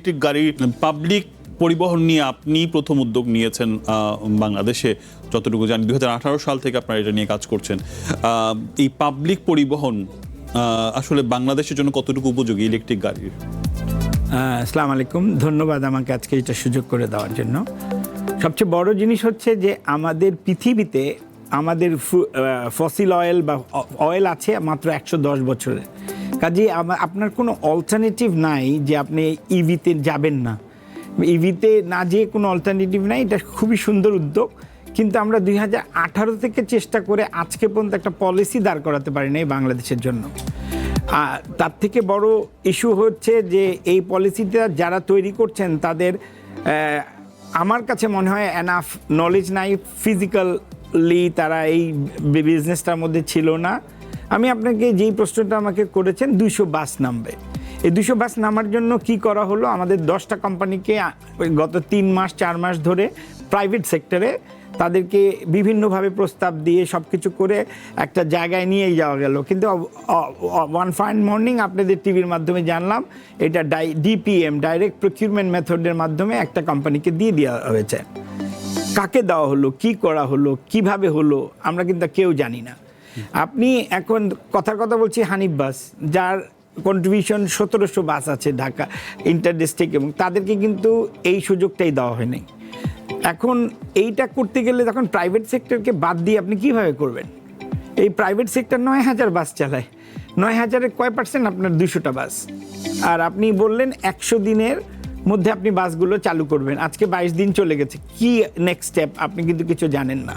Electric গাড়ির public পরিবহন নিয়ে আপনি প্রথম উদ্যোগ নিয়েছেন বাংলাদেশে, যতটুকু জানি 2018 সাল থেকে আপনারা এটা নিয়ে কাজ করছেন। এই পাবলিক পরিবহন আসলে বাংলাদেশের জন্য কতটুকু উপযোগী ইলেকট্রিক গাড়ির? আসসালামু আলাইকুম, ধন্যবাদ আমাকে আজকে এটা সুযোগ করে দেওয়ার জন্য। সবচেয়ে বড় জিনিস হচ্ছে যে আমাদের পৃথিবীতে আমাদের ফসিল অয়েল বা অয়েল আছে মাত্র 110 বছরে। কাজেই আপনার কোনো অল্টারনেটিভ নাই যে আপনি ইভিতে যাবেন না, ইভিতে না যেয়ে কোনো অল্টারনেটিভ নাই। এটা খুবই সুন্দর উদ্যোগ, কিন্তু আমরা 2018 থেকে চেষ্টা করে আজকে পর্যন্ত একটা পলিসি দাঁড় করাতে পারি না বাংলাদেশের জন্য। তার থেকে বড় ইস্যু হচ্ছে যে এই পলিসিটা যারা তৈরি করছেন তাদের আমার কাছে মনে হয় এনাফ নলেজ নাই, ফিজিক্যালি তারা এই বিজনেসটার মধ্যে ছিল না। আমি আপনাকে যেই প্রশ্নটা আমাকে করেছেন 200 বাস নামবে, এই 200 বাস নামার জন্য কি করা হলো, আমাদের 10টা কোম্পানিকে গত 3-4 মাস ধরে প্রাইভেট সেক্টরে তাদেরকে বিভিন্নভাবে প্রস্তাব দিয়ে সব কিছু করে একটা জায়গায় নিয়ে যাওয়া গেল। কিন্তু ওয়ান ফাইন মর্নিং আপনাদের টিভির মাধ্যমে জানলাম এটা ডিপিএম, ডাইরেক্ট প্রকিউরমেন্ট মেথডের মাধ্যমে একটা কোম্পানিকে দিয়ে দেওয়া হয়েছে। কাকে দেওয়া হলো, কি করা হলো, কিভাবে হলো, আমরা কিন্তু কেউ জানি না। আপনি এখন কথার কথা বলছি হানিফ বাস, যার কন্ট্রিবিউশন 1700 বাস আছে ঢাকা ইন্টারডিস্ট্রিক্ট, এবং তাদেরকে কিন্তু এই সুযোগটাই দেওয়া হয়নি। এখন এইটা করতে গেলে তখন প্রাইভেট সেক্টরকে বাদ দিয়ে আপনি কিভাবে করবেন? এই প্রাইভেট সেক্টর 9000 বাস চালায়, 9000-এর কয় পার্সেন্ট আপনার 200টা বাস? আর আপনি বললেন 100 দিনের মধ্যে আপনি বাসগুলো চালু করবেন, আজকে 22 দিন চলে গেছে, কি নেক্সট স্টেপ আপনি কিন্তু কিছু জানেন না।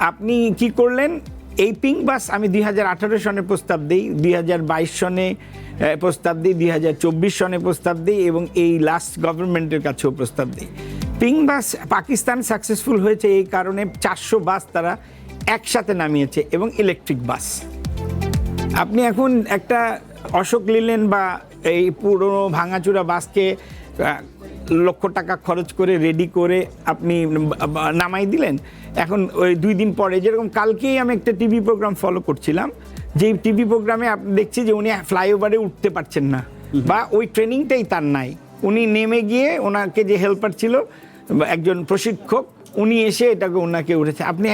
আপনি কি করলেন? এই পিঙ্ক বাস আমি 2018 সনে প্রস্তাব দিই, 2022 সনে প্রস্তাব দিই, 2024 সনে প্রস্তাব দিই, এবং এই লাস্ট গভর্নমেন্টের কাছেও প্রস্তাব দিই। পিঙ্ক বাস পাকিস্তান সাকসেসফুল হয়েছে এই কারণে 400 বাস তারা একসাথে নামিয়েছে, এবং ইলেকট্রিক বাস। আপনি এখন একটা অশোক লিলেন বা এই পুরনো ভাঙাচুরা বাসকে লক্ষ টাকা খরচ করে রেডি করে আপনি নামাই দিলেন। এখন ওই 2 দিন পরে, যেরকম কালকেই আমি একটা টিভি প্রোগ্রাম ফলো করছিলাম, যেই টিভি প্রোগ্রামে আপনি দেখছি যে উনি ফ্লাইওভারে উঠতে পারছেন না, বা ওই ট্রেনিংটাই তার নাই। উনি নেমে গিয়ে ওনাকে যে হেল্পার ছিল একজন প্রশিক্ষক, উনি এসে এটাকে ওনাকে উঠেছে। আপনি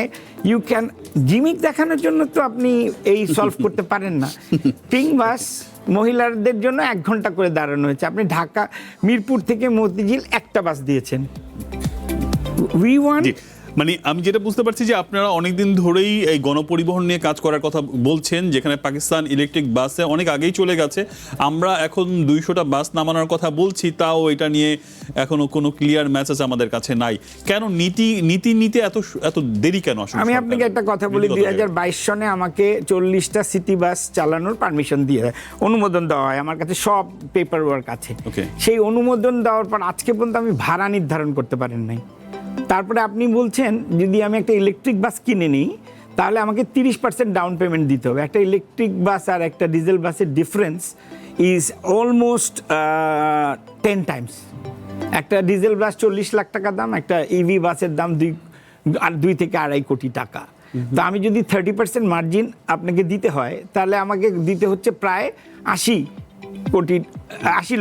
ইউ ক্যান জিমিক দেখানোর জন্য তো আপনি এই সলভ করতে পারেন না। পিঙ্ক বাস মহিলাদের জন্য 1 ঘন্টা করে দাঁড়ানো হয়েছে, আপনি ঢাকা মিরপুর থেকে মতিঝিল একটা বাস দিয়েছেন। উই ওয়ান্ট, মানে আমি যেটা বুঝতে পারছি যে আপনারা অনেকদিন ধরেই এই গণপরিবহন নিয়ে কাজ করার কথা বলছেন, যেখানে পাকিস্তান ইলেকট্রিক বাসে অনেক আগেই চলে গেছে। আমরা এখন 200টা বাস নামানোর কথা বলছি, তাও এটা নিয়ে এখনো কোনো ক্লিয়ার মেসেজ আমাদের কাছে নাই। কেন নীতি নিতে এত দেরি কেন? আমি আপনাকে একটা কথা বলি, 2022 সনে আমাকে 40টা সিটি বাস চালানোর পারমিশন দিয়ে অনুমোদন দেওয়া হয়, আমার কাছে সব পেপার ওয়ার্ক আছে। সেই অনুমোদন দেওয়ার পর আজকে পর্যন্ত আমি ভাড়া নির্ধারণ করতে পারেন নাই। তারপরে আপনি বলছেন যদি আমি একটা ইলেকট্রিক বাস কিনে নিই তাহলে আমাকে 30% ডাউন পেমেন্ট দিতে হবে। একটা ইলেকট্রিক বাস আর একটা ডিজেল বাসের ডিফারেন্স ইজ অলমোস্ট 10 টাইমস। একটা ডিজেল বাস 40 লাখ টাকা দাম, একটা ইভি বাসের দাম 2 থেকে 2.5 কোটি টাকা। তো আমি যদি 30% মার্জিন আপনাকে দিতে হয়, তাহলে আমাকে দিতে হচ্ছে প্রায় 80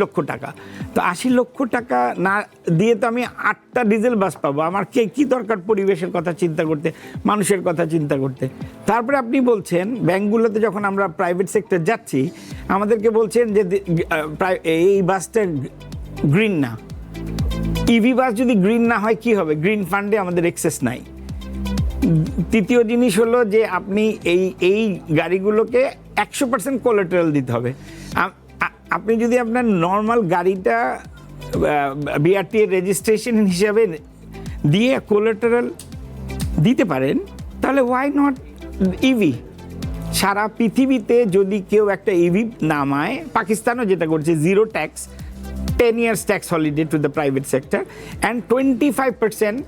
লক্ষ টাকা। তো 80 লক্ষ টাকা না দিয়ে তো আমি 8টা ডিজেল বাস পাবো। আমার কি দরকার পরিবেশের কথা চিন্তা করতে, মানুষের কথা চিন্তা করতে? তারপরে আপনি বলছেন ব্যাংকগুলোতে যখন আমরা প্রাইভেট সেক্টর যাচ্ছি, আমাদেরকে বলছেন যে এই বাসটা গ্রিন না। ইভি বাস যদি গ্রিন না হয় কি হবে? গ্রিন ফান্ডে আমাদের এক্সেস নাই। তৃতীয় জিনিস হলো যে আপনি এই গাড়িগুলোকে 100% কোলাটেরাল দিতে হবে। আপনি যদি আপনার নর্মাল গাড়িটা বিআরটি এর রেজিস্ট্রেশন হিসাবে দিয়ে কোলাটেরাল দিতে পারেন, তাহলে ওয়াই নট ইভি? সারা পৃথিবীতে যদি কেউ একটা ইভি নামায়, পাকিস্তানও যেটা করছে, 0 tax, 10 years tax holiday to the private sector, and 25%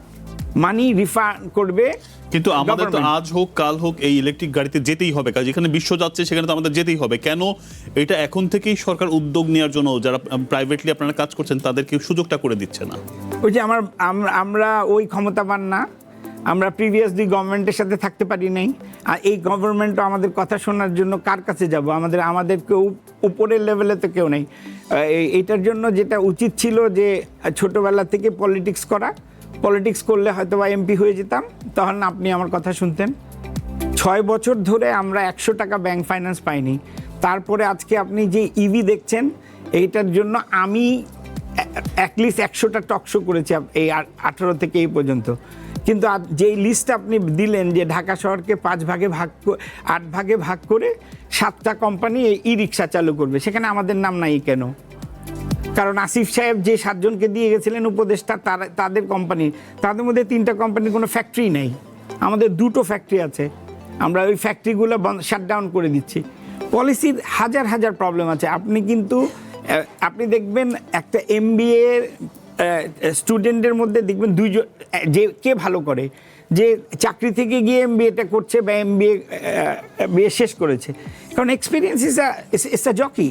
money refund করবে। কিন্তু আমাদের তো আজ হোক কাল হোক এই ইলেকট্রিক গাড়িতে যেতেই হবে, কারণ যেখানে বিশ্ব যাচ্ছে সেখানে তো আমাদের যেতেই হবে। কেন এটা এখন থেকেই সরকার উদ্যোগ নেওয়ার জন্য যারা প্রাইভেটলি আপনারা কাজ করছেন তাদেরকে সুযোগটা করে দিচ্ছে না? ওই যে আমরা ওই ক্ষমতাবান না, আমরা প্রিভিয়াস দুই গভর্নমেন্টের সাথে থাকতে পারি নাই, আর এই গভর্নমেন্টও আমাদের কথা শোনার জন্য কার কাছে যাব? আমাদের কেউ উপরের লেভেলে তো কেউ নেই। এইটার জন্য যেটা উচিত ছিল যে ছোটোবেলা থেকে পলিটিক্স করলে হয়তো বা এমপি হয়ে যেতাম, তখন আপনি আমার কথা শুনতেন। 6 বছর ধরে আমরা 100 টাকা ব্যাংক ফাইন্যান্স পাইনি। তারপরে আজকে আপনি যে ইভি দেখছেন, এইটার জন্য আমি অ্যাটলিস্ট 100টা টকশো করেছি এই 18 থেকে এই পর্যন্ত। কিন্তু যেই লিস্ট আপনি দিলেন যে ঢাকা শহরকে 8 ভাগে ভাগ করে 7টা কোম্পানি ই রিক্সা চালু করবে, সেখানে আমাদের নাম নাই কেন? কারণ আসিফ সাহেব যে 7 জনকে দিয়ে গেছিলেন উপদেষ্টা, তাদের কোম্পানি, তাদের মধ্যে 3টা কোম্পানির কোনো ফ্যাক্টরি নেই। আমাদের 2টো ফ্যাক্টরি আছে, আমরা ওই ফ্যাক্টরিগুলো শাটডাউন করে দিচ্ছি। পলিসির হাজার প্রবলেম আছে। আপনি দেখবেন একটা MBA স্টুডেন্টের মধ্যে দেখবেন দুইজন, যে কে ভালো করে, যে চাকরি থেকে গিয়ে MBA-টা করছে বা MBA শেষ করেছে। কারণ এক্সপিরিয়েন্স ইজ আ জকি।